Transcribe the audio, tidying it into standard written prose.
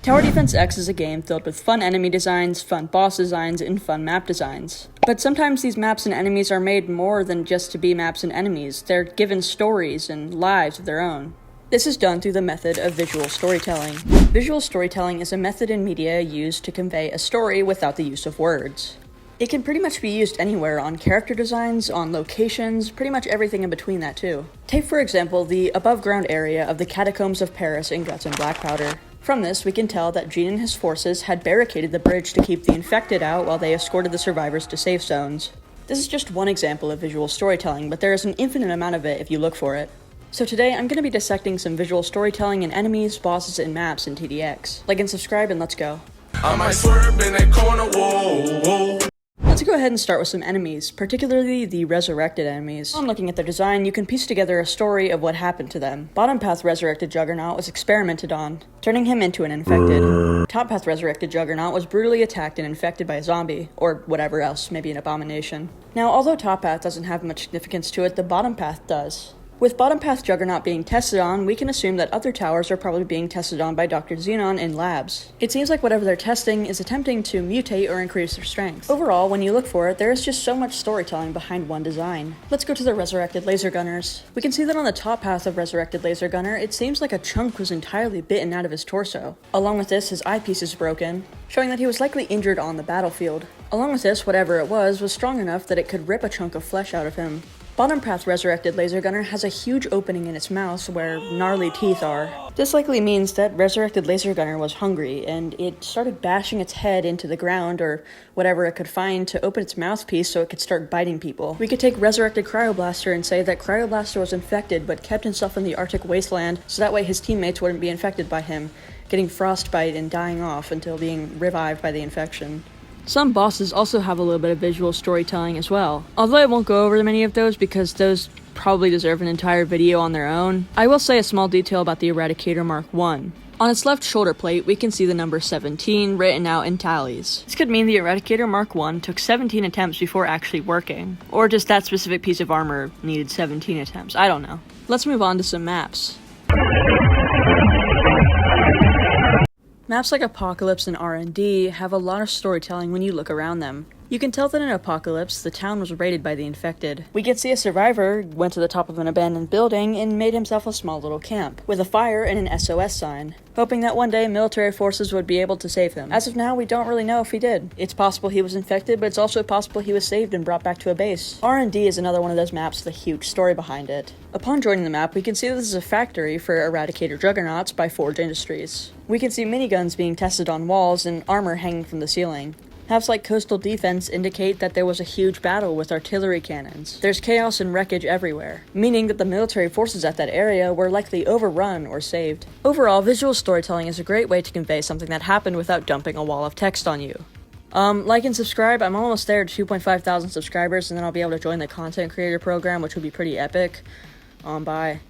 Tower Defense X is a game filled with fun enemy designs, fun boss designs, and fun map designs. But sometimes these maps and enemies are made more than just to be maps and enemies. They're given stories and lives of their own. This is done through the method of visual storytelling. Visual storytelling is a method in media used to convey a story without the use of words. It can pretty much be used anywhere, on character designs, on locations, pretty much everything in between that too. Take for example the above ground area of the catacombs of Paris in Guts and Black Powder. From this, we can tell that Jean and his forces had barricaded the bridge to keep the infected out while they escorted the survivors to safe zones. This is just one example of visual storytelling, but there is an infinite amount of it if you look for it. So today, I'm going to be dissecting some visual storytelling in enemies, bosses, and maps in TDX. Like and subscribe, and let's go. I might swerve in that corner, whoa, whoa. Let's go ahead and start with some enemies, particularly the resurrected enemies. On looking at their design, you can piece together a story of what happened to them. Bottom Path Resurrected Juggernaut was experimented on, turning him into an infected. Top Path Resurrected Juggernaut was brutally attacked and infected by a zombie, or whatever else, maybe an abomination. Now, although Top Path doesn't have much significance to it, the Bottom Path does. With Bottom Path Juggernaut being tested on, we can assume that other towers are probably being tested on by Dr. Xenon in labs. It seems like whatever they're testing is attempting to mutate or increase their strength. Overall, when you look for it, there is just so much storytelling behind one design. Let's go to the Resurrected Laser Gunners. We can see that on the top path of Resurrected Laser Gunner, it seems like a chunk was entirely bitten out of his torso. Along with this, his eyepiece is broken, showing that he was likely injured on the battlefield. Along with this, whatever it was strong enough that it could rip a chunk of flesh out of him. Bottom Path Resurrected Laser Gunner has a huge opening in its mouth where gnarly teeth are. This likely means that Resurrected Laser Gunner was hungry, and it started bashing its head into the ground or whatever it could find to open its mouthpiece so it could start biting people. We could take Resurrected Cryoblaster and say that Cryoblaster was infected but kept himself in the Arctic wasteland so that way his teammates wouldn't be infected by him, getting frostbite and dying off until being revived by the infection. Some bosses also have a little bit of visual storytelling as well, although I won't go over many of those because those probably deserve an entire video on their own. I will say a small detail about the Eradicator Mark I. On its left shoulder plate, we can see the number 17 written out in tallies. This could mean the Eradicator Mark I took 17 attempts before actually working, or just that specific piece of armor needed 17 attempts, I don't know. Let's move on to some maps. Maps like Apocalypse and R&D have a lot of storytelling when you look around them. You can tell that in Apocalypse, the town was raided by the infected. We can see a survivor went to the top of an abandoned building and made himself a small little camp, with a fire and an SOS sign, hoping that one day military forces would be able to save him. As of now, we don't really know if he did. It's possible he was infected, but it's also possible he was saved and brought back to a base. R&D is another one of those maps with a huge story behind it. Upon joining the map, we can see that this is a factory for Eradicator Juggernauts by Forge Industries. We can see miniguns being tested on walls and armor hanging from the ceiling. Maps like Coastal Defense indicate that there was a huge battle with artillery cannons. There's chaos and wreckage everywhere, meaning that the military forces at that area were likely overrun or saved. Overall, visual storytelling is a great way to convey something that happened without dumping a wall of text on you. Like and subscribe. I'm almost there to 2.5 thousand subscribers, and then I'll be able to join the content creator program, which would be pretty epic. Bye.